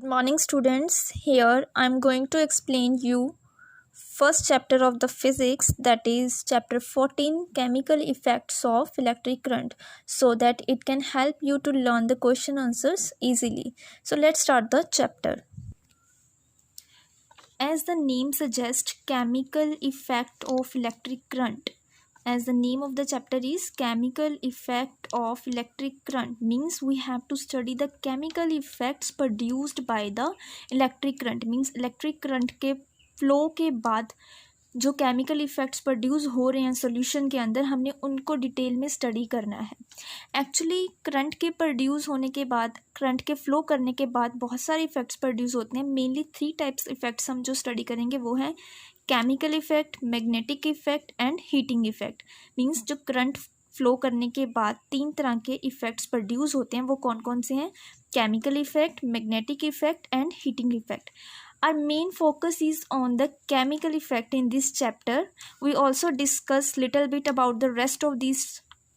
Morning students, here I am going to explain you first chapter of the physics, that is chapter 14, chemical effects of electric current, so that it can help you to learn the question answers easily. So let's start the chapter. As the name suggests, chemical effect of electric current. As the name of the chapter is chemical effect of electric current, means we have to study the chemical effects produced by the electric current. Means electric current के flow के बाद जो chemical effects produce हो रहे हैं solution के अंदर, हमने उनको डिटेल में स्टडी करना है. एक्चुअली करंट के प्रोड्यूस होने के बाद, करंट के फ्लो करने के बाद बहुत सारे इफ़ेक्ट्स प्रोड्यूस होते हैं. मेनली 3 टाइप्स इफ़ेक्ट्स हम जो स्टडी करेंगे वो है chemical effect, magnetic effect and heating effect. Means जो करंट फ्लो करने के बाद 3 तरह के इफ़ेक्ट्स प्रोड्यूस होते हैं, वो कौन कौन से हैं? Chemical effect, magnetic effect and heating effect. Our main focus is on the chemical effect in this chapter. We also discuss little bit about the rest of these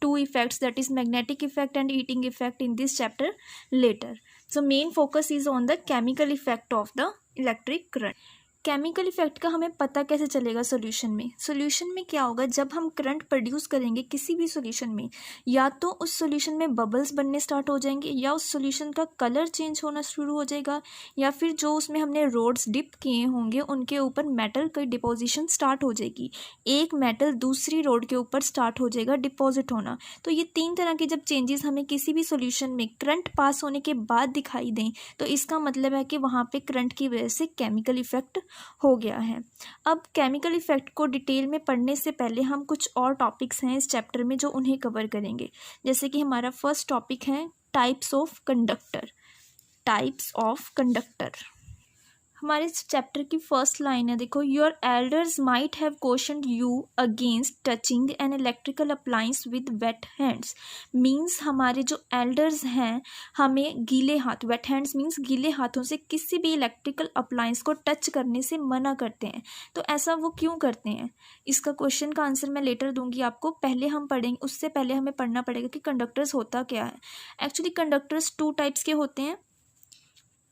2 effects, that is magnetic effect and heating effect, in this chapter later. So main focus is on the chemical effect of the electric current. Chemical effect का हमें पता कैसे चलेगा solution में? Solution में क्या होगा, जब हम करंट प्रोड्यूस करेंगे किसी भी सॉल्यूशन में, या तो उस सॉल्यूशन में बबल्स बनने स्टार्ट हो जाएंगे, या उस सॉल्यूशन का कलर चेंज होना शुरू हो जाएगा, या फिर जो उसमें हमने रोड्स डिप किए होंगे उनके ऊपर मेटल की डिपोजिशन स्टार्ट हो जाएगी. एक मेटल दूसरी रोड के ऊपर स्टार्ट हो जाएगा डिपॉजिट होना. तो ये 3 तरह के जब चेंजेस हमें किसी भी सॉल्यूशन में करंट पास होने के बाद दिखाई दें, तो इसका मतलब है कि वहाँ पे करंट की वजह से केमिकल इफ़ेक्ट हो गया है. अब केमिकल इफ़ेक्ट को डिटेल में पढ़ने से पहले हम कुछ और टॉपिक्स हैं इस चैप्टर में जो उन्हें कवर करेंगे. जैसे कि हमारा फर्स्ट टॉपिक है types of conductor. Types of conductor हमारे इस चैप्टर की फर्स्ट लाइन है, देखो. Your elders might have questioned you against touching an electrical appliance with weight hands. Means हमारे जो एल्डर्स हैं हमें गीले हाथ, वेट हैंड्स मीन्स गीले हाथों से किसी भी इलेक्ट्रिकल अप्लायंस को टच करने से मना करते हैं. तो ऐसा वो क्यों करते हैं? इसका क्वेश्चन का आंसर मैं लेटर दूंगी आपको. पहले हम पढ़ेंगे, उससे पहले हमें पढ़ना पड़ेगा कि कंडक्टर्स होता क्या है. एक्चुअली कंडक्टर्स 2 टाइप्स के होते हैं,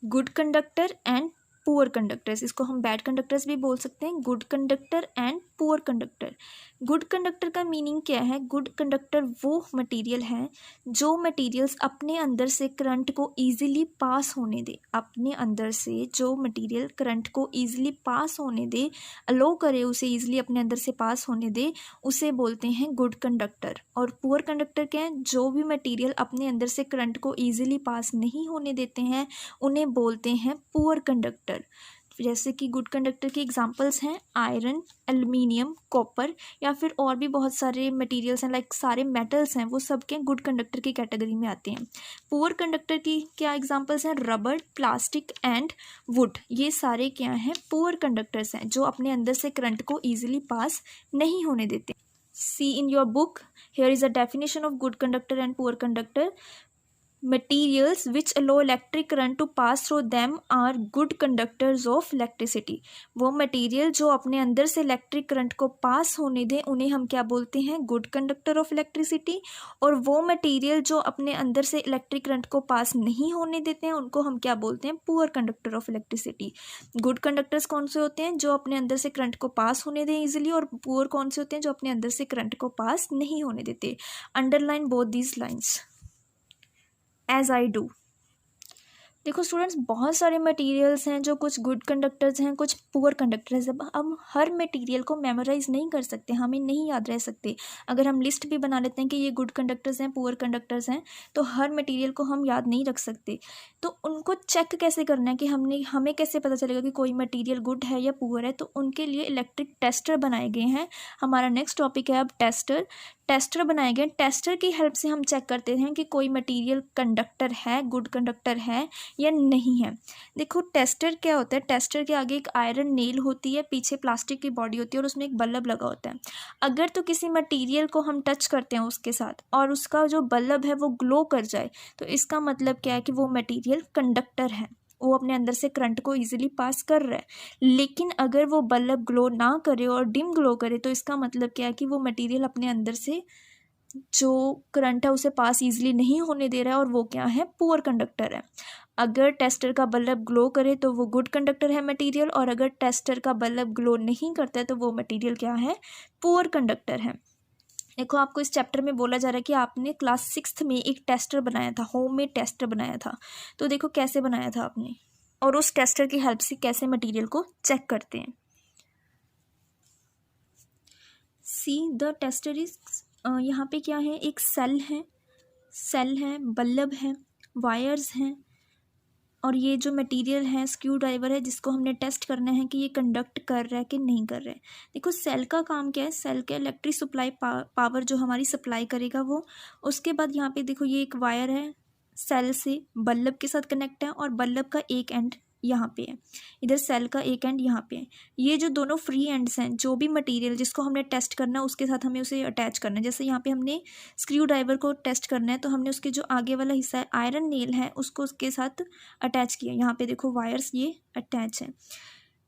good conductor and poor conductors. इसको हम बैड कंडक्टर्स भी बोल सकते हैं, good conductor and poor conductor. Good conductor का मीनिंग क्या है? गुड कंडक्टर वो मटेरियल है जो मटेरियल्स अपने अंदर से करंट को ईजिली पास होने दे. अपने अंदर से जो मटेरियल करंट को ईजिली पास होने दे, अलो करे उसे ईजिली अपने अंदर से पास होने दे, उसे बोलते हैं गुड कंडक्टर. और पुअर कंडक्टर क्या है? जो भी मटेरियल अपने अंदर से करंट को ईजिली पास नहीं होने देते हैं, उन्हें बोलते हैं पुअर कंडक्टर. जैसे कि गुड कंडक्टर के एग्जांपल्स हैं आयरन, एल्युमिनियम, कॉपर, या फिर और भी बहुत सारे मटेरियल्स हैं, लाइक सारे मेटल्स हैं, वो सब के गुड कंडक्टर की कैटेगरी में आते हैं. पुअर कंडक्टर की क्या एग्जांपल्स हैं? Rubber, plastic and would. ये सारे क्या हैं? पुअर कंडक्टर्स हैं जो अपने अंदर से करंट को ईजिली पास नहीं होने देते. See in your book, here is a definition of good conductor and poor conductor. Materials which allow electric current to pass through them are good conductors of electricity. वो मटेरियल जो अपने अंदर से electric current को पास होने दें उन्हें हम क्या बोलते हैं? Good conductor of electricity. और वो मटेरियल जो अपने अंदर से इलेक्ट्रिक करंट को पास नहीं होने देते हैं उनको हम क्या बोलते हैं? Poor conductor of electricity. Good conductors कौन से होते हैं? जो अपने अंदर से करंट को पास होने दें इजिली. और पुअर कौन से होते हैं? जो अपने अंदर से करंट को पास नहीं होने देते. Underline both these lines as I do. देखो स्टूडेंट्स, बहुत सारे मटेरियल्स हैं जो कुछ गुड कंडक्टर्स हैं, कुछ पुअर कंडक्टर्स हैं. हम हर मटेरियल को मेमोराइज नहीं कर सकते, हमें नहीं याद रह सकते. अगर हम लिस्ट भी बना लेते हैं कि ये गुड कंडक्टर्स हैं, पुअर कंडक्टर्स हैं, तो हर मटेरियल को हम याद नहीं रख सकते. तो उनको चेक कैसे करना है कि हमें कैसे पता चलेगा कि कोई मटेरियल गुड है या पुअर है? तो उनके लिए इलेक्ट्रिक टेस्टर बनाए गए हैं. हमारा नेक्स्ट टॉपिक है अब टेस्टर. टेस्टर बनाए गए. टेस्टर की हेल्प से हम चेक करते हैं कि कोई मटेरियल कंडक्टर है, गुड कंडक्टर है या नहीं है. देखो टेस्टर क्या होता है? टेस्टर के आगे एक आयरन नेल होती है, पीछे प्लास्टिक की बॉडी होती है और उसमें एक बल्ब लगा होता है. अगर तो किसी मटेरियल को हम टच करते हैं उसके साथ और उसका जो बल्ब है वो ग्लो कर जाए, तो इसका मतलब क्या है कि वो मटेरियल कंडक्टर है, वो अपने अंदर से करंट को इजीली पास कर रहा है. लेकिन अगर वो बल्ब ग्लो ना करे और डिम ग्लो करे, तो इसका मतलब क्या है कि वो मटेरियल अपने अंदर से जो करंट है उसे पास ईजिली नहीं होने दे रहा है और वो क्या है, पुअर कंडक्टर है। अगर टेस्टर का बल्ब ग्लो करे तो वो गुड कंडक्टर है मटेरियल, और अगर टेस्टर का बल्ब ग्लो नहीं करता है तो वो मटेरियल क्या है, पुअर कंडक्टर है। देखो आपको इस चैप्टर में बोला जा रहा है कि आपने क्लास 6th में एक टेस्टर बनाया था, होममेड टेस्टर बनाया था। तो देखो कैसे बनाया था आपने, और उस टेस्टर की हेल्प से कैसे मटेरियल को चेक करते हैं। सी द टेस्टर इज, यहाँ पे क्या है, एक सेल है, बल्ब है, वायर्स हैं, और ये जो मटेरियल है स्क्रू ड्राइवर है जिसको हमने टेस्ट करना है कि ये कंडक्ट कर रहा है कि नहीं कर रहा है। देखो सेल का काम क्या है, सेल का इलेक्ट्रिक सप्लाई पावर जो हमारी सप्लाई करेगा वो। उसके बाद यहाँ पे देखो ये एक वायर है, सेल से बल्ब के साथ कनेक्ट है, और बल्ब का एक एंड यहाँ पे है, इधर सेल का एक एंड यहाँ पे है। ये जो दोनों फ्री एंड्स हैं, जो भी मटेरियल जिसको हमने टेस्ट करना है उसके साथ हमें उसे अटैच करना है। जैसे यहाँ पे हमने स्क्रू ड्राइवर को टेस्ट करना है तो हमने उसके जो आगे वाला हिस्सा है, आयरन नेल है, उसको उसके साथ अटैच किया। यहाँ पे देखो वायर्स ये अटैच हैं।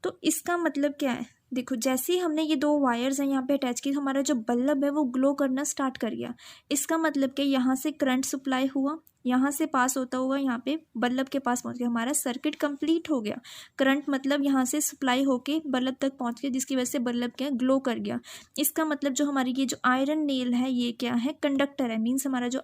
तो इसका मतलब क्या है, देखो जैसे ही हमने ये दो वायर्स हैं यहाँ पे अटैच की, हमारा जो बल्ब है वो ग्लो करना स्टार्ट कर गया। इसका मतलब कि यहाँ से करंट सप्लाई हुआ, यहाँ से पास होता हुआ यहाँ पे बल्ब के पास पहुँच गया, हमारा सर्किट कंप्लीट हो गया। करंट मतलब यहाँ से सप्लाई होके बल्ब तक पहुँच गया, जिसकी वजह से बल्ब क्या ग्लो कर गया। इसका मतलब जो हमारी ये जो आयरन नेल है ये क्या है, कंडक्टर है। मीन्स हमारा जो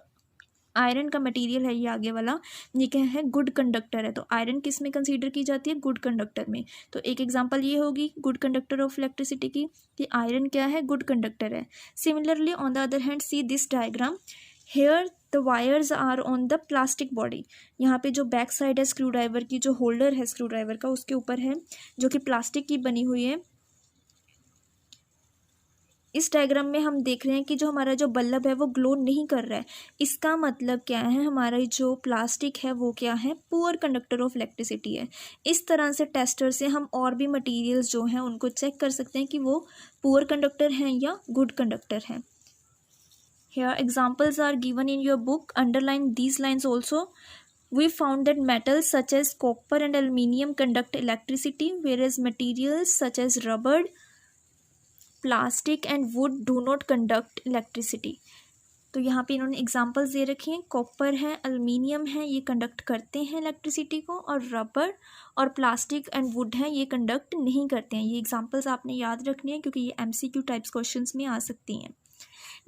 आयरन का मटेरियल है ये आगे वाला, ये क्या है, गुड कंडक्टर है। तो आयरन किस में कंसीडर की जाती है, गुड कंडक्टर में। तो एक एग्जांपल ये होगी गुड कंडक्टर ऑफ इलेक्ट्रिसिटी की, कि आयरन क्या है, गुड कंडक्टर है। Similarly on the other hand see this diagram, here the wires are on the plastic body. यहाँ पे जो बैक साइड है स्क्रू ड्राइवर की, जो होल्डर है स्क्रू ड्राइवर का उसके ऊपर है, जो कि प्लास्टिक की बनी हुई है। इस डायग्राम में हम देख रहे हैं कि जो हमारा जो बल्ब है वो ग्लो नहीं कर रहा है। इसका मतलब क्या है, हमारा जो प्लास्टिक है वो क्या है, पुअर कंडक्टर ऑफ इलेक्ट्रिसिटी है। इस तरह से टेस्टर से हम और भी मटेरियल्स जो हैं उनको चेक कर सकते हैं कि वो पुअर कंडक्टर हैं या गुड कंडक्टर हैं। Here examples are given in your book. Underline these lines also. We found that metals such as copper and aluminium conduct electricity, whereas materials such as rubber, plastic and wood do not conduct electricity. तो यहाँ पे इन्होंने examples दे रखे हैं, copper है, aluminium है, ये conduct करते हैं इलेक्ट्रिसिटी को, और रबर और प्लास्टिक एंड वुड है ये कंडक्ट नहीं करते हैं। ये एग्जांपल्स आपने याद रखनी है क्योंकि ये MCQ टाइप्स क्वेश्चंस में आ सकती हैं।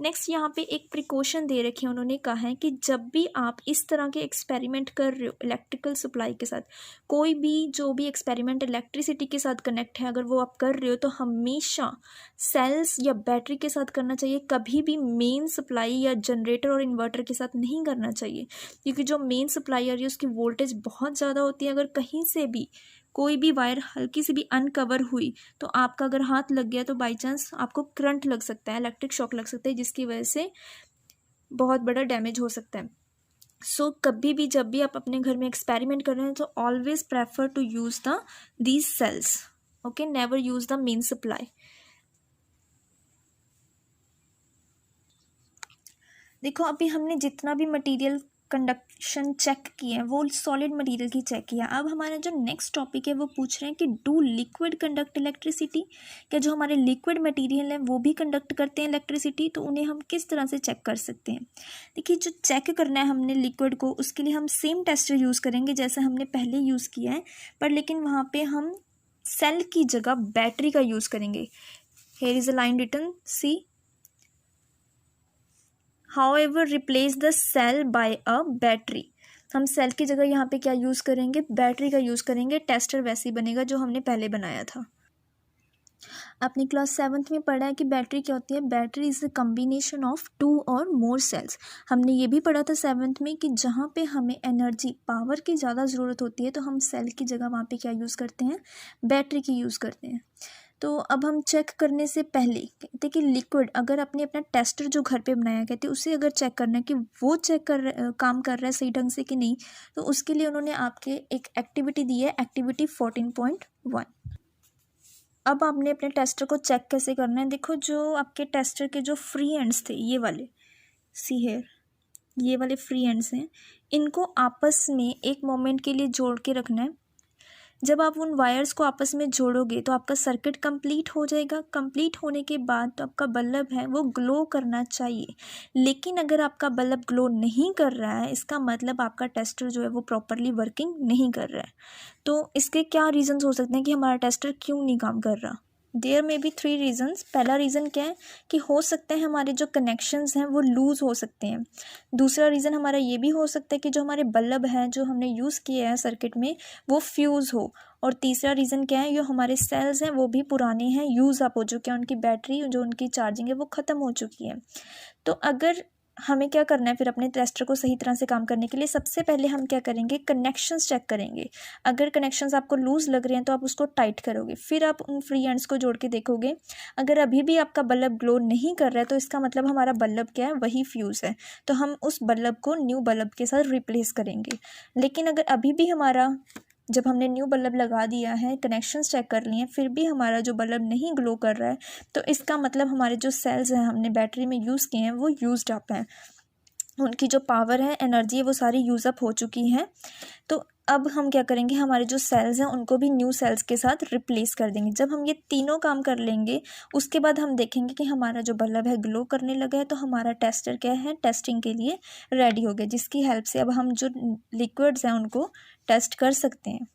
नेक्स्ट यहाँ पे एक प्रिकॉशन दे रखे हैं, उन्होंने कहा है कि जब भी आप इस तरह के एक्सपेरिमेंट कर रहे हो इलेक्ट्रिकल सप्लाई के साथ, कोई भी जो भी एक्सपेरिमेंट इलेक्ट्रिसिटी के साथ कनेक्ट है अगर वो आप कर रहे हो तो हमेशा सेल्स या बैटरी के साथ करना चाहिए। कभी भी मेन सप्लाई या जनरेटर और इन्वर्टर के साथ नहीं करना चाहिए, क्योंकि जो मेन सप्लाई आ रही है उसकी वोल्टेज बहुत ज़्यादा होती है। अगर कहीं से भी कोई भी वायर हल्की सी भी अनकवर हुई तो आपका अगर हाथ लग गया तो बाई चांस आपको करंट लग सकता है, इलेक्ट्रिक शॉक लग सकता है, जिसकी वजह से बहुत बड़ा डैमेज हो सकता है। सो कभी भी जब भी आप अपने घर में एक्सपेरिमेंट कर रहे हैं तो always prefer to use the these cells, okay, never use the main supply. देखो अभी हमने जितना भी मटेरियल कंडक्शन चेक किए हैं वो सॉलिड मटेरियल की चेक किया। अब हमारा जो नेक्स्ट टॉपिक है वो पूछ रहे हैं कि डू लिक्विड कंडक्ट इलेक्ट्रिसिटी, क्या जो हमारे लिक्विड मटेरियल हैं वो भी कंडक्ट करते हैं इलेक्ट्रिसिटी, तो उन्हें हम किस तरह से चेक कर सकते हैं। देखिए जो चेक करना है हमने लिक्विड को, उसके लिए हम सेम टेस्टर यूज़ करेंगे जैसे हमने पहले यूज़ किया है, पर लेकिन वहाँ पर हम सेल की जगह बैटरी का यूज़ करेंगे। Here is a line written, see However, replace the cell by a battery. हम सेल की जगह यहाँ पे क्या यूज़ करेंगे, बैटरी का यूज़ करेंगे। टेस्टर वैसे ही बनेगा जो हमने पहले बनाया था। अपनी क्लास 7th में पढ़ा है कि बैटरी क्या होती है। Battery is the combination of 2 और मोर सेल्स। हमने ये भी पढ़ा था 7th में कि जहाँ पे हमें एनर्जी पावर की ज़्यादा ज़रूरत होती है तो हम सेल की जगह वहाँ पे क्या यूज़ करते हैं, बैटरी की यूज़ करते हैं। तो अब हम चेक करने से पहले कहते कि लिक्विड अगर आपने अपना टेस्टर जो घर पे बनाया कहते उसे अगर चेक करना है कि वो काम कर रहा है सही ढंग से कि नहीं, तो उसके लिए उन्होंने आपके एक एक्टिविटी दी है, एक्टिविटी 14.1। अब आपने अपने टेस्टर को चेक कैसे करना है। देखो जो आपके टेस्टर के जो फ्री एंड्स थे ये वाले, सी हेयर, ये वाले फ्री एंड्स हैं, इनको आपस में एक मोमेंट के लिए जोड़ के रखना है। जब आप उन वायर्स को आपस में जोड़ोगे तो आपका सर्किट कंप्लीट हो जाएगा। कंप्लीट होने के बाद तो आपका बल्ब है वो ग्लो करना चाहिए। लेकिन अगर आपका बल्ब ग्लो नहीं कर रहा है, इसका मतलब आपका टेस्टर जो है वो प्रॉपरली वर्किंग नहीं कर रहा है। तो इसके क्या रीजंस हो सकते हैं कि हमारा टेस्टर क्यों नहीं काम कर रहा? देयर में बी 3 रीजंस। पहला रीज़न क्या है कि हो सकते हैं हमारे जो कनेक्शंस हैं वो लूज़ हो सकते हैं। दूसरा रीज़न हमारा ये भी हो सकता है कि जो हमारे बल्ब हैं जो हमने यूज़ किए हैं सर्किट में वो फ्यूज़ हो। और तीसरा रीज़न क्या है, जो हमारे सेल्स हैं वो भी पुराने हैं, यूज़ अप हो चुके हैं, उनकी बैटरी जो उनकी चार्जिंग है वो ख़त्म हो चुकी है। तो अगर हमें क्या करना है फिर अपने टेस्टर को सही तरह से काम करने के लिए, सबसे पहले हम क्या करेंगे, कनेक्शंस चेक करेंगे। अगर कनेक्शंस आपको लूज़ लग रहे हैं तो आप उसको टाइट करोगे, फिर आप उन फ्री एंड्स को जोड़ के देखोगे। अगर अभी भी आपका बल्ब ग्लो नहीं कर रहा है तो इसका मतलब हमारा बल्ब क्या है, वही फ्यूज़ है। तो हम उस बल्ब को न्यू बल्ब के साथ रिप्लेस करेंगे। लेकिन अगर अभी भी हमारा, जब हमने न्यू बल्ब लगा दिया है, कनेक्शंस चेक कर लिए हैं, फिर भी हमारा जो बल्ब नहीं ग्लो कर रहा है, तो इसका मतलब हमारे जो सेल्स हैं हमने बैटरी में यूज़ किए हैं वो यूज्ड अप हैं, उनकी जो पावर है, एनर्जी है, वो सारी यूज़ अप हो चुकी हैं। तो अब हम क्या करेंगे, हमारे जो सेल्स हैं उनको भी न्यू सेल्स के साथ रिप्लेस कर देंगे। जब हम ये तीनों काम कर लेंगे उसके बाद हम देखेंगे कि हमारा जो बल्ब है ग्लो करने लगा है, तो हमारा टेस्टर क्या है, टेस्टिंग के लिए रेडी हो गया, जिसकी हेल्प से अब हम जो लिक्विड्स हैं उनको टेस्ट कर सकते हैं।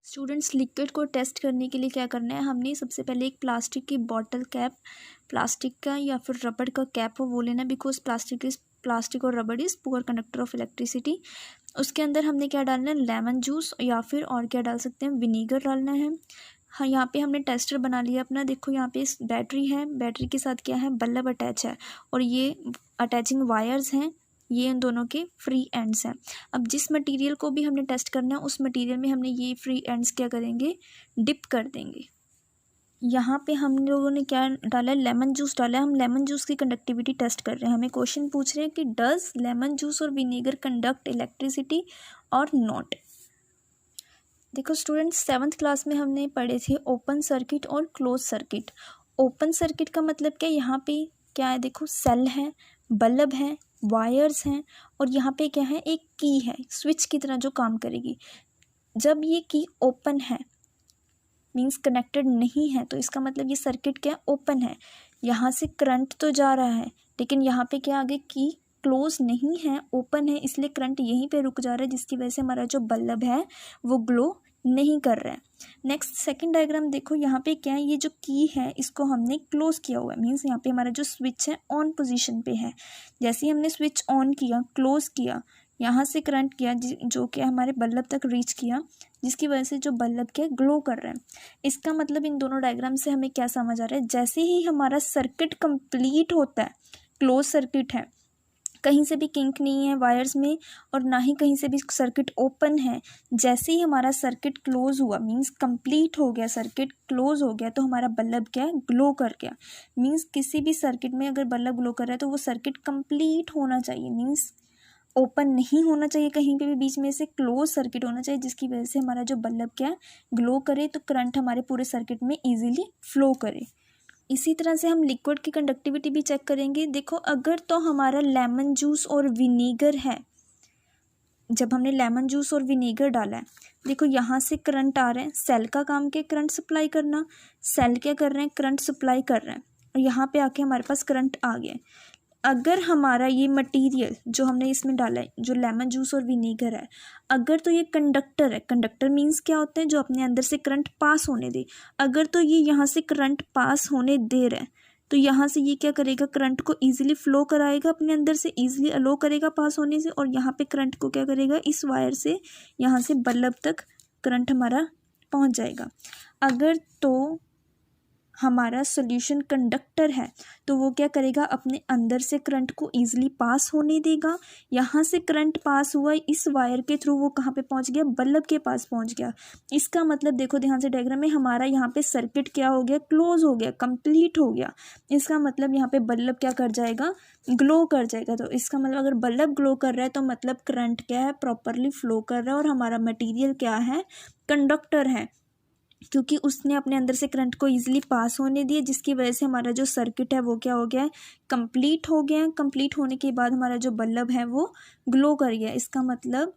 स्टूडेंट्स, लिक्विड को टेस्ट करने के लिए क्या करना है, हमने सबसे पहले एक प्लास्टिक की बॉटल कैप, प्लास्टिक का या फिर रबड़ का कैप हो वो लेना, बिकॉज प्लास्टिक और रबड़ is poor conductor of electricity. उसके अंदर हमने क्या डालना है, लेमन जूस या फिर और क्या डाल सकते हैं, विनीगर डालना है। हाँ, यहाँ पे हमने टेस्टर बना लिया अपना। देखो यहाँ पे बैटरी है, बैटरी के साथ क्या है, बल्ब अटैच है, और ये अटैचिंग वायर्स हैं, ये इन दोनों के फ्री एंड्स हैं। अब जिस मटेरियल को भी हमने टेस्ट करना है उस मटेरियल में हमने ये फ्री एंड्स क्या करेंगे, डिप कर देंगे। यहाँ पे हम लोगों ने क्या डाला है, लेमन जूस डाला है। हम लेमन जूस की कंडक्टिविटी टेस्ट कर रहे हैं। हमें क्वेश्चन पूछ रहे हैं कि डज लेमन जूस और विनेगर कंडक्ट इलेक्ट्रिसिटी और नॉट। देखो स्टूडेंट्स, 7th क्लास में हमने पढ़े थे ओपन सर्किट और क्लोज सर्किट। ओपन सर्किट का मतलब क्या, यहाँ पे क्या है, देखो सेल है, बल्ब है, वायर्स हैं, और यहाँ पे क्या है, एक की है, स्विच की तरह जो काम करेगी। जब ये की ओपन है, मींस कनेक्टेड नहीं है, तो इसका मतलब ये सर्किट क्या, ओपन है। यहाँ से करंट तो जा रहा है, लेकिन यहाँ पे क्या, आगे की क्लोज नहीं है, ओपन है, इसलिए करंट यहीं पे रुक जा रहा है, जिसकी वजह से हमारा जो बल्ब है वो ग्लो नहीं कर रहा है। नेक्स्ट सेकंड डायग्राम देखो, यहाँ पे क्या है, ये जो की है इसको हमने क्लोज किया हुआ है, मीन्स यहाँ पे हमारा जो स्विच है ऑन पोजीशन पे है। जैसे ही हमने स्विच ऑन किया, क्लोज किया, यहाँ से करंट किया जो कि हमारे बल्ब तक रीच किया, जिसकी वजह से जो बल्ब क्या ग्लो कर रहा है। इसका मतलब इन दोनों डायग्राम से हमें क्या समझ आ रहा है, जैसे ही हमारा सर्किट कंप्लीट होता है, क्लोज सर्किट है, कहीं से भी किंक नहीं है वायर्स में, और ना ही कहीं से भी सर्किट ओपन है, जैसे ही हमारा सर्किट क्लोज हुआ, मींस कंप्लीट हो गया, सर्किट क्लोज हो गया, तो हमारा बल्ब क्या है, ग्लो कर गया। मींस किसी भी सर्किट में अगर बल्ब ग्लो कर रहा है तो वो सर्किट कंप्लीट होना चाहिए, मींस ओपन नहीं होना चाहिए कहीं पे भी बीच में से, क्लोज सर्किट होना चाहिए, जिसकी वजह से हमारा जो बल्ब क्या है, ग्लो करे, तो करंट हमारे पूरे सर्किट में ईजिली फ्लो करे। इसी तरह से हम लिक्विड की कंडक्टिविटी भी चेक करेंगे। देखो, अगर तो हमारा लेमन जूस और विनेगर है, जब हमने लेमन जूस और विनेगर डाला है, देखो यहाँ से करंट आ रहे हैं, सेल का काम क्या, करंट सप्लाई करना, सेल क्या कर रहे हैं, करंट सप्लाई कर रहे हैं, और यहाँ पे आके हमारे पास करंट आ गया। अगर हमारा ये मटेरियल जो हमने इसमें डाला है, जो लेमन जूस और विनेगर है, अगर तो ये कंडक्टर है, कंडक्टर मीन्स क्या होता है, जो अपने अंदर से करंट पास होने दे, अगर तो ये यहाँ से करंट पास होने दे रहा है, तो यहाँ से ये क्या करेगा, करंट को ईजिली फ्लो कराएगा, अपने अंदर से ईजिली अलो करेगा पास होने से, और यहाँ पे करंट को क्या करेगा, इस वायर से यहाँ से बल्ब तक करंट हमारा पहुँच जाएगा। अगर तो हमारा सॉल्यूशन कंडक्टर है, तो वो क्या करेगा, अपने अंदर से करंट को ईजिली पास होने देगा। यहाँ से करंट पास हुआ, इस वायर के थ्रू वो कहाँ पे पहुँच गया, बल्ब के पास पहुँच गया। इसका मतलब देखो ध्यान से डायग्राम में, हमारा यहाँ पे सर्किट क्या हो गया, क्लोज हो गया, कंप्लीट हो गया। इसका मतलब यहाँ पे बल्ब क्या कर जाएगा, ग्लो कर जाएगा। तो इसका मतलब अगर बल्ब ग्लो कर रहा है तो मतलब करंट क्या है, प्रॉपरली फ्लो कर रहा है, और हमारा मटीरियल क्या है, कंडक्टर है, क्योंकि उसने अपने अंदर से करंट को ईजिली पास होने दिया, जिसकी वजह से हमारा जो सर्किट है वो क्या हो गया है, कंप्लीट हो गया। कंप्लीट होने के बाद हमारा जो बल्ब है वो ग्लो कर गया। इसका मतलब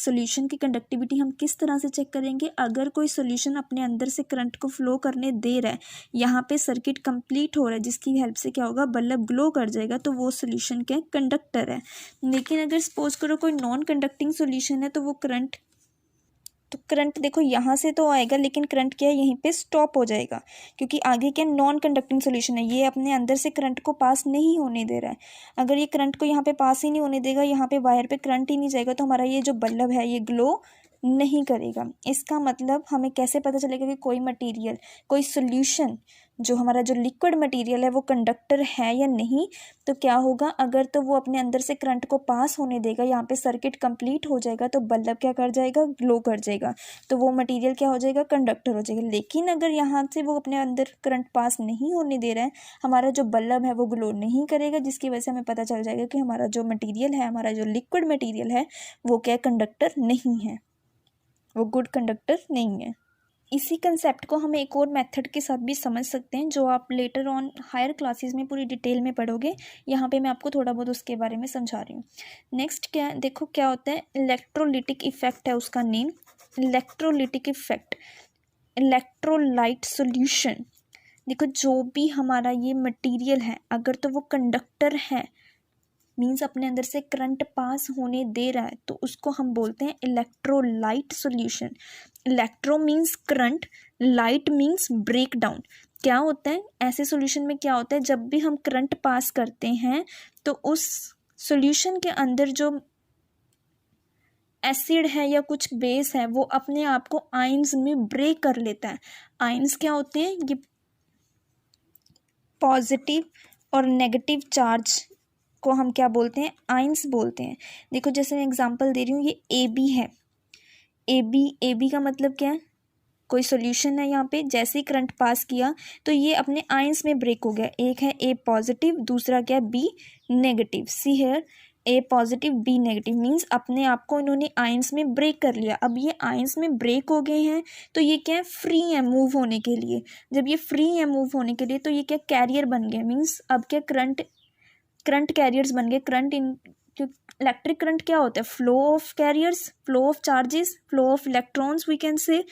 सोल्यूशन की कंडक्टिविटी हम किस तरह से चेक करेंगे? अगर कोई सोल्यूशन अपने अंदर से करंट को फ्लो करने दे रहा है, यहाँ पे सर्किट कंप्लीट हो रहा है, जिसकी हेल्प से क्या होगा, बल्ब ग्लो कर जाएगा, तो वो सोल्यूशन क्या है, कंडक्टर है। लेकिन अगर सपोज करो कोई नॉन कंडक्टिंग सोल्यूशन है, तो वो करंट देखो यहाँ से तो आएगा, लेकिन करंट क्या है, यहीं पे स्टॉप हो जाएगा, क्योंकि आगे क्या नॉन कंडक्टिंग सोल्यूशन है, ये अपने अंदर से करंट को पास नहीं होने दे रहा है। अगर ये करंट को यहाँ पे पास ही नहीं होने देगा, यहाँ पे वायर पे करंट ही नहीं जाएगा, तो हमारा ये जो बल्ब है ये ग्लो नहीं करेगा। इसका मतलब हमें कैसे पता चलेगा कि कोई मटेरियल, कोई सोल्यूशन, जो हमारा जो लिक्विड मटेरियल है वो कंडक्टर है या नहीं? तो क्या होगा, अगर तो वो अपने अंदर से करंट को पास होने देगा, यहाँ पे सर्किट कंप्लीट हो जाएगा, तो बल्ब क्या कर जाएगा, ग्लो कर जाएगा, तो वो मटेरियल क्या हो जाएगा, कंडक्टर हो जाएगा। लेकिन अगर यहाँ से वो अपने अंदर करंट पास नहीं होने दे रहा है, हमारा जो बल्ब है वो ग्लो नहीं करेगा, जिसकी वजह से हमें पता चल जाएगा कि हमारा जो मटीरियल है, हमारा जो लिक्विड मटीरियल है, वो क्या कंडक्टर नहीं है, वो गुड कंडक्टर नहीं है। इसी कंसेप्ट को हम एक और मेथड के साथ भी समझ सकते हैं, जो आप लेटर ऑन हायर क्लासेस में पूरी डिटेल में पढ़ोगे। यहाँ पे मैं आपको थोड़ा बहुत उसके बारे में समझा रही हूँ। नेक्स्ट क्या है, देखो क्या होता है, इलेक्ट्रोलिटिक इफेक्ट है उसका name, electrolytic effect, electrolyte solution. देखो जो भी हमारा ये मटीरियल है, अगर तो वो कंडक्टर है, मीन्स अपने अंदर से करंट पास होने दे रहा है, तो उसको हम बोलते हैं electrolyte solution. Electro means current, light means break down. क्या होता है ऐसे सॉल्यूशन में, क्या होता है, जब भी हम करंट पास करते हैं तो उस सॉल्यूशन के अंदर जो एसिड है या कुछ बेस है, वो अपने आप को आयंस में ब्रेक कर लेता है। आयंस क्या होते हैं, ये पॉजिटिव और नेगेटिव चार्ज को हम क्या बोलते हैं, आयंस बोलते हैं। देखो जैसे मैं एग्जांपल दे रही हूँ, ये ए बी है, ए बी का मतलब क्या है, कोई सॉल्यूशन है, यहाँ पे जैसे ही करंट पास किया तो ये अपने आयंस में ब्रेक हो गया। एक है ए पॉजिटिव, दूसरा क्या है B negative. See here, A positive B negative means अपने आप को इन्होंने आयंस में ब्रेक कर लिया। अब ये आयंस में ब्रेक हो गए हैं, तो ये क्या है, फ्री है मूव होने के लिए। जब ये फ्री है मूव होने के लिए, तो ये क्या कैरियर बन गए, मीन्स अब क्या करंट कैरियर्स बन गए। करंट इन इलेक्ट्रिक करंट क्या होता है, flow of carriers, flow of charges, flow of electrons we can say.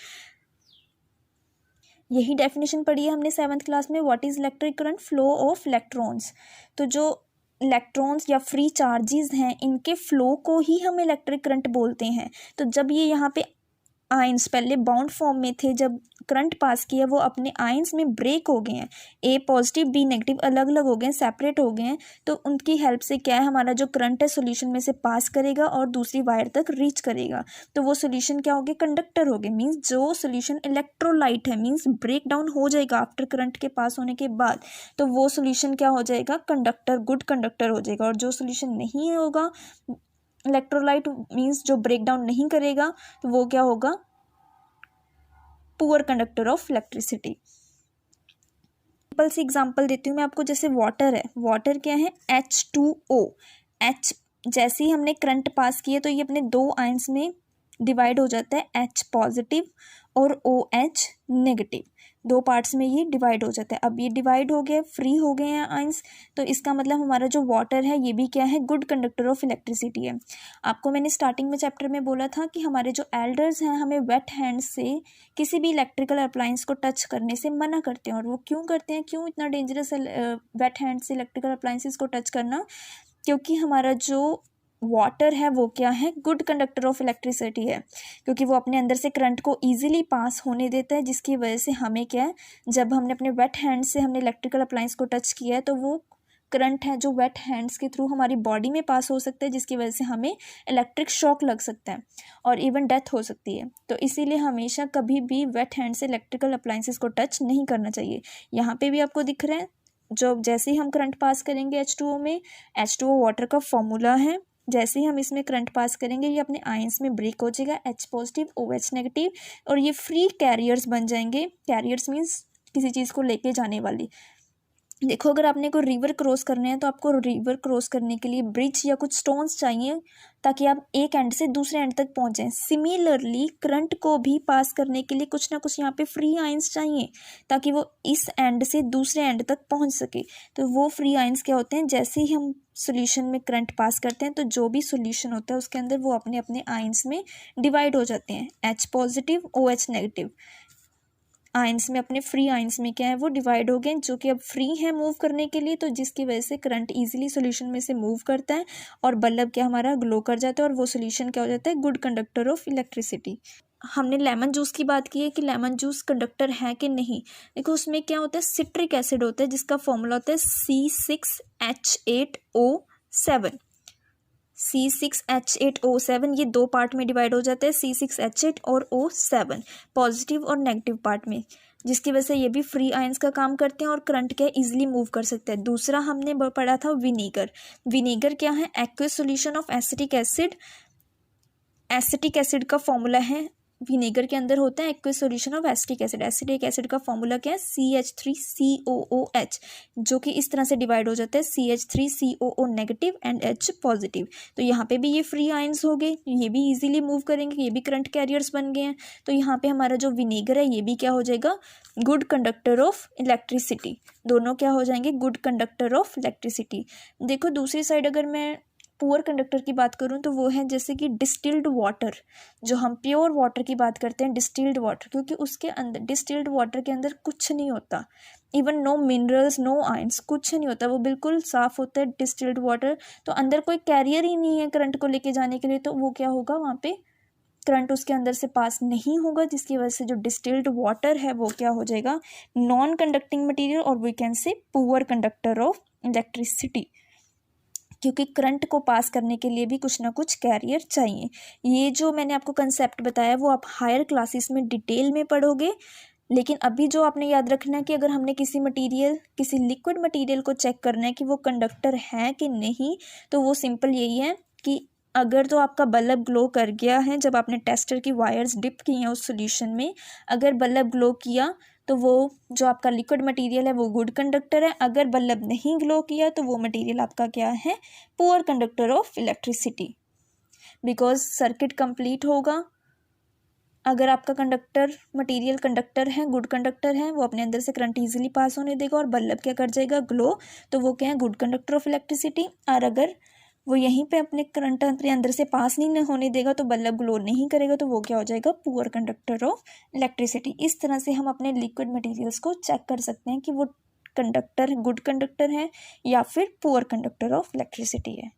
यही डेफिनेशन पढ़ी है हमने 7th क्लास में, what is electric current, flow of electrons. तो जो इलेक्ट्रॉन्स या फ्री चार्जेस हैं, इनके फ्लो को ही हम इलेक्ट्रिक करंट बोलते हैं। तो जब ये यहाँ पे आयंस पहले बाउंड फॉर्म में थे, जब करंट पास किया वो अपने आयंस में ब्रेक हो गए हैं, ए पॉजिटिव बी नेगेटिव अलग अलग हो गए हैं, सेपरेट हो गए हैं, तो उनकी हेल्प से क्या है, हमारा जो करंट है सोल्यूशन में से पास करेगा और दूसरी वायर तक रीच करेगा। तो वो सोल्यूशन क्या हो गया, कंडक्टर हो गए। मीन्स जो सोल्यूशन इलेक्ट्रोलाइट है, मीन्स ब्रेक डाउन हो जाएगा आफ्टर करंट के पास होने के बाद, तो वो सोल्यूशन क्या हो जाएगा, कंडक्टर, गुड कंडक्टर हो जाएगा। और जो सोल्यूशन नहीं होगा, इलेक्ट्रोलाइट मीन्स जो ब्रेक डाउन नहीं करेगा, तो वो क्या होगा, poor conductor of electricity. Simple सी एग्जांपल देती हूँ मैं आपको, जैसे वाटर है, वाटर क्या है, H2O। H जैसे ही हमने करंट पास किया तो ये अपने दो आयंस में डिवाइड हो जाता है, H पॉजिटिव और OH नेगेटिव, दो पार्ट्स में ये डिवाइड हो जाता है। अब ये डिवाइड हो गया, फ्री हो गए हैं आयंस, तो इसका मतलब हमारा जो वाटर है ये भी क्या है, गुड कंडक्टर ऑफ इलेक्ट्रिसिटी है। आपको मैंने स्टार्टिंग में चैप्टर में बोला था कि हमारे जो एल्डर्स हैं हमें वेट हैंड से किसी भी इलेक्ट्रिकल अप्लायंस को टच करने से मना करते हैं। और वो क्यों करते हैं, क्यों इतना डेंजरस है वेट हैंड से इलेक्ट्रिकल अप्लायंसेस को टच करना, क्योंकि हमारा जो वाटर है वो क्या है, गुड कंडक्टर ऑफ इलेक्ट्रिसिटी है, क्योंकि वो अपने अंदर से करंट को इजीली पास होने देता है, जिसकी वजह से हमें क्या है, जब हमने अपने वेट हैंड से हमने इलेक्ट्रिकल अप्लायंस को टच किया है, तो वो करंट है जो वेट हैंड्स के थ्रू हमारी बॉडी में पास हो सकता है, जिसकी वजह से हमें इलेक्ट्रिक शॉक लग सकता है और इवन डेथ हो सकती है। तो इसीलिए हमेशा कभी भी वेट हैंड से इलेक्ट्रिकल अप्लायंसेस को टच नहीं करना चाहिए। यहाँ पे भी आपको दिख रहा है, जो जैसे ही हम करंट पास करेंगे H2O में, H2O वाटर का फॉर्मूला है, जैसे ही हम इसमें करंट पास करेंगे ये अपने आयंस में ब्रेक हो जाएगा, H पॉजिटिव OH नेगेटिव, और ये फ्री कैरियर्स बन जाएंगे। कैरियर्स मीन्स किसी चीज़ को लेके जाने वाली। देखो, अगर आपने कोई रिवर क्रॉस करना है तो आपको रिवर क्रॉस करने के लिए ब्रिज या कुछ स्टोन्स चाहिए ताकि आप एक एंड से दूसरे एंड तक पहुंचें। सिमिलरली करंट को भी पास करने के लिए कुछ ना कुछ यहाँ पे फ्री आइंस चाहिए ताकि वो इस एंड से दूसरे एंड तक पहुंच सके। तो वो फ्री आइंस क्या होते हैं, जैसे ही हम सोल्यूशन में करंट पास करते हैं तो जो भी सोल्यूशन होता है उसके अंदर वो अपने अपने आइंस में डिवाइड हो जाते हैं, H positive OH negative. Ions में अपने फ्री आयंस में क्या है वो डिवाइड हो गए, जो कि अब फ्री है मूव करने के लिए, तो जिसकी वजह से करंट इजीली सॉल्यूशन में से मूव करता है और बल्ब क्या हमारा ग्लो कर जाता है और वो सॉल्यूशन क्या हो जाता है, गुड कंडक्टर ऑफ इलेक्ट्रिसिटी। हमने लेमन जूस की बात की है कि लेमन जूस कंडक्टर है कि नहीं। देखो उसमें क्या होता है, सिट्रिक एसिड होता है जिसका फॉर्मूला होता है C6H8O7। C6H8O7 ये दो पार्ट में डिवाइड हो जाता है, C6H8 और O7 पॉजिटिव और नेगेटिव पार्ट में, जिसकी वजह से ये भी फ्री आयंस का काम करते हैं और करंट क्या इजीली मूव कर सकते हैं। दूसरा हमने पढ़ा था विनेगर। विनेगर क्या है, aqueous solution of acetic acid. Acetic acid का फॉर्मूला है, विनेगर के अंदर होता है aqueous solution of acetic acid. Acetic acid का फॉर्मूला क्या है, CH3COOH, जो कि इस तरह से डिवाइड हो जाता है CH3COO negative and H positive. तो यहाँ पे भी ये फ्री आयंस हो गए, ये भी इजीली मूव करेंगे, ये भी करंट कैरियर्स बन गए हैं। तो यहाँ पे हमारा जो विनेगर है ये भी क्या हो जाएगा, गुड कंडक्टर ऑफ इलेक्ट्रिसिटी। दोनों क्या हो जाएंगे, गुड कंडक्टर ऑफ इलेक्ट्रिसिटी। देखो दूसरी साइड अगर मैं पुअर कंडक्टर की बात करूं तो वो है जैसे कि डिस्टिल्ड वाटर। जो हम प्योर वाटर की बात करते हैं डिस्टिल्ड वाटर, क्योंकि उसके अंदर डिस्टिल्ड वाटर के अंदर कुछ नहीं होता, even no minerals no ions, कुछ नहीं होता, वो बिल्कुल साफ होता है डिस्टिल्ड वाटर। तो अंदर कोई कैरियर ही नहीं है करंट को लेके जाने के लिए, तो वो क्या होगा, वहाँ पे करंट उसके अंदर से पास नहीं होगा, जिसकी वजह से जो डिस्टिल्ड वाटर है वो क्या हो जाएगा, नॉन कंडक्टिंग मटीरियल, और we can say poor conductor of electricity, क्योंकि करंट को पास करने के लिए भी कुछ ना कुछ कैरियर चाहिए। ये जो मैंने आपको कंसेप्ट बताया वो आप हायर क्लासेस में डिटेल में पढ़ोगे, लेकिन अभी जो आपने याद रखना है कि अगर हमने किसी मटेरियल, किसी लिक्विड मटेरियल को चेक करना है कि वो कंडक्टर है कि नहीं, तो वो सिंपल यही है कि अगर तो आपका बल्ब ग्लो कर गया है, जब आपने टेस्टर की वायर्स डिप की हैं उस सॉल्यूशन में, अगर बल्ब ग्लो किया तो वो जो आपका लिक्विड मटेरियल है वो गुड कंडक्टर है। अगर बल्ब नहीं ग्लो किया तो वो मटेरियल आपका क्या है, poor conductor of electricity, because circuit complete होगा अगर आपका कंडक्टर मटेरियल कंडक्टर है, गुड कंडक्टर है, वो अपने अंदर से करंट इजीली पास होने देगा और बल्ब क्या कर जाएगा, ग्लो, तो वो क्या है, गुड कंडक्टर ऑफ इलेक्ट्रिसिटी। और अगर वो यहीं पे अपने करंट अपने अंदर से पास नहीं होने देगा तो बल्ब ग्लो नहीं करेगा, तो वो क्या हो जाएगा, पुअर कंडक्टर ऑफ इलेक्ट्रिसिटी। इस तरह से हम अपने लिक्विड मटेरियल्स को चेक कर सकते हैं कि वो कंडक्टर गुड कंडक्टर है या फिर पुअर कंडक्टर ऑफ इलेक्ट्रिसिटी है।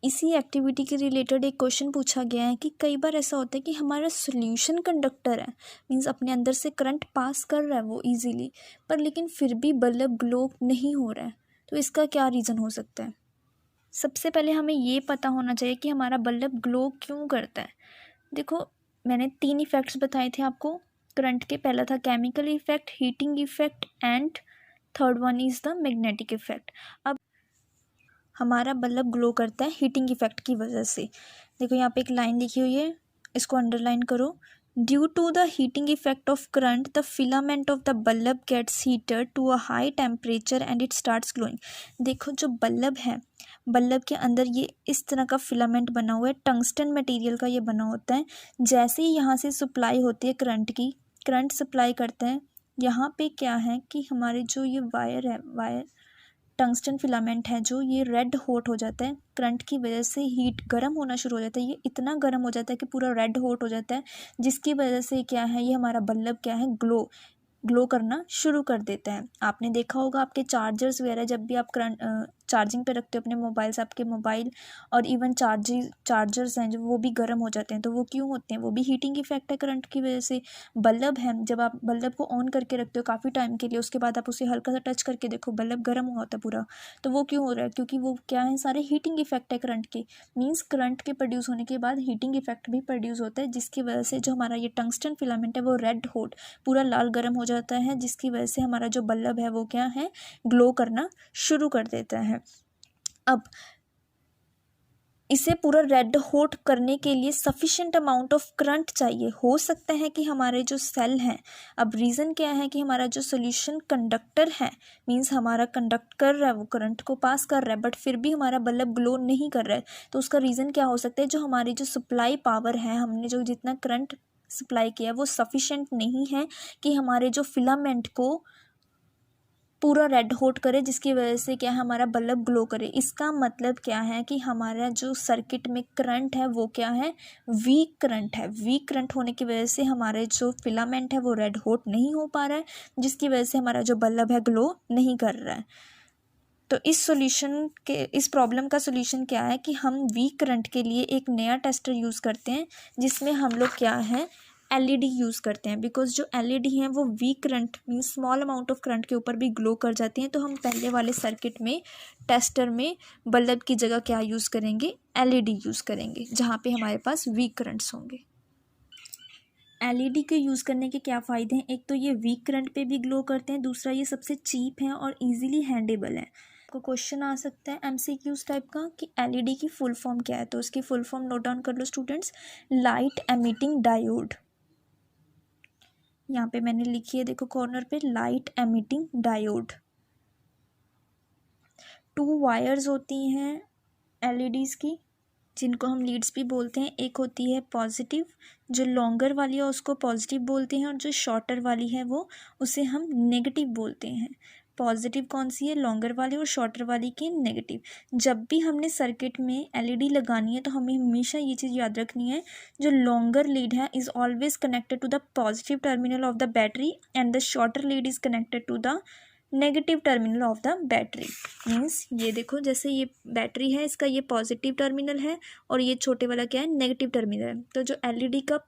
इसी एक्टिविटी के रिलेटेड एक क्वेश्चन पूछा गया है कि कई बार ऐसा होता है कि हमारा सॉल्यूशन कंडक्टर है, मींस अपने अंदर से करंट पास कर रहा है वो इजीली, पर लेकिन फिर भी बल्ब ग्लो नहीं हो रहा है, तो इसका क्या रीज़न हो सकता है। सबसे पहले हमें ये पता होना चाहिए कि हमारा बल्ब ग्लो क्यों करता है। देखो मैंने 3 इफ़ेक्ट्स बताए थे आपको करंट के, पहला था chemical effect, heating effect and third one is the magnetic effect. अब हमारा बल्ब ग्लो करता है हीटिंग इफ़ेक्ट की वजह से। देखो यहाँ पे एक लाइन लिखी हुई है, इसको अंडरलाइन करो। Due to the heating effect of current the filament of the bulb gets heated to a high temperature and it starts glowing. देखो जो बल्ब है, बल्ब के अंदर ये इस तरह का फिलामेंट बना हुआ है, टंगस्टन मटेरियल का ये बना होता है। जैसे ही यहाँ से सप्लाई होती है करंट की, करंट सप्लाई करते हैं, यहाँ पे क्या है कि हमारे जो ये वायर है, वायर टंगस्टन फिलामेंट है जो, ये रेड हॉट हो जाता है करंट की वजह से, हीट गर्म होना शुरू हो जाता है, ये इतना गर्म हो जाता है कि पूरा रेड हॉट हो जाता है, जिसकी वजह से क्या है, ये हमारा बल्ब क्या है, ग्लो करना शुरू कर देता है। आपने देखा होगा आपके चार्जर्स वगैरह, जब भी आप करंट चार्जिंग पे रखते हो अपने मोबाइल से, आपके मोबाइल और इवन चार्जर्स हैं जो वो भी गर्म हो जाते हैं, तो वो क्यों होते हैं, वो भी हीटिंग इफेक्ट है करंट की वजह से। बल्ब है, जब आप बल्ब को ऑन करके रखते हो काफ़ी टाइम के लिए, उसके बाद आप उसे हल्का सा टच करके देखो बल्ब गर्म हुआ होता है पूरा, तो वो क्यों हो रहा है, क्योंकि वो क्या है, सारे हीटिंग इफेक्ट है करंट के। मीन्स करंट के प्रोड्यूस होने के बाद हीटिंग इफेक्ट भी प्रोड्यूस होता है, जिसकी वजह से जो हमारा ये टंगस्टन फिलामेंट है वो रेड हॉट पूरा लाल गर्म हो जाता है, जिसकी वजह से हमारा जो बल्ब है वो क्या है, ग्लो करना शुरू कर देता है। अब इसे पूरा रेड हॉट करने के लिए सफिशिएंट अमाउंट ऑफ करंट चाहिए। हो सकता है कि हमारे जो सेल हैं, अब रीज़न क्या है कि हमारा जो सोल्यूशन कंडक्टर है, मींस हमारा कंडक्ट कर रहा है, वो करंट को पास कर रहा है, बट फिर भी हमारा बल्ब ग्लो नहीं कर रहा है। तो उसका रीज़न क्या हो सकता है, जो हमारी जो सप्लाई पावर है, हमने जो जितना करंट सप्लाई किया वो सफिशिएंट नहीं है कि हमारे जो फिलामेंट को पूरा रेड हॉट करे, जिसकी वजह से क्या है हमारा बल्ब ग्लो करे। इसका मतलब क्या है कि हमारा जो सर्किट में करंट है वो क्या है, वीक करंट है। वीक करंट होने की वजह से हमारे जो फिलामेंट है वो रेड हॉट नहीं हो पा रहा है, जिसकी वजह से हमारा जो बल्ब है ग्लो नहीं कर रहा है। तो इस प्रॉब्लम का सोल्यूशन क्या है कि हम वीक करंट के लिए एक नया टेस्टर यूज़ करते हैं, जिसमें हम लोग क्या है एलईडी यूज़ करते हैं। बिकॉज जो एलईडी हैं वो weak current means small amount of current के ऊपर भी ग्लो कर जाती हैं। तो हम पहले वाले सर्किट में टेस्टर में बल्ब की जगह क्या यूज़ करेंगे, एलईडी यूज़ करेंगे, जहाँ पे हमारे पास वीक करंट्स होंगे। एलईडी के यूज़ करने के क्या फ़ायदे हैं, एक तो ये वीक करंट पे भी ग्लो करते हैं, दूसरा ये सबसे चीप है और ईजिली हैंडेबल है। को क्वेश्चन आ सकता है एमसीक्यूज टाइप का कि एलईडी की फुल फॉर्म क्या है। तो उसकी फुल फॉर्म नोट डाउन कर लो स्टूडेंट्स, लाइट एमिटिंग डायोड। यहाँ पे मैंने लिखी है, देखो कॉर्नर पे, लाइट एमिटिंग डायोड। 2 वायर्स होती हैं एलईडीज़ की, जिनको हम लीड्स भी बोलते हैं। एक होती है पॉजिटिव, जो लॉन्गर वाली है उसको पॉजिटिव बोलते हैं, और जो शॉर्टर वाली है वो उसे हम नेगेटिव बोलते हैं। पॉजिटिव कौन सी है, लॉन्गर वाली, और शॉर्टर वाली की नेगेटिव। जब भी हमने सर्किट में एलईडी लगानी है तो हमें हमेशा ये चीज़ याद रखनी है, जो लॉन्गर लीड है is always connected to the positive terminal of the battery and the shorter lead is connected to the negative terminal of the battery. Means ये देखो, जैसे ये बैटरी है, इसका ये पॉजिटिव टर्मिनल है और ये छोटे वाला क्या है, नेगेटिव टर्मिनल है। तो जो एलईडी का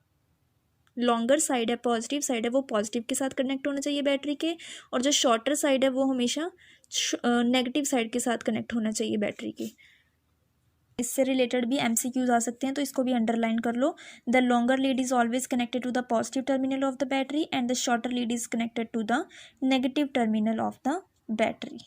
लॉन्गर साइड है, पॉजिटिव साइड है, वो पॉजिटिव के साथ कनेक्ट होना चाहिए बैटरी के, और जो शॉर्टर साइड है वो हमेशा नेगेटिव साइड के साथ कनेक्ट होना चाहिए बैटरी के। इससे रिलेटेड भी एमसीक्यूज आ सकते हैं, तो इसको भी अंडरलाइन कर लो। The longer lead is always connected to the positive terminal of the battery and the shorter lead is connected to the negative terminal of the battery.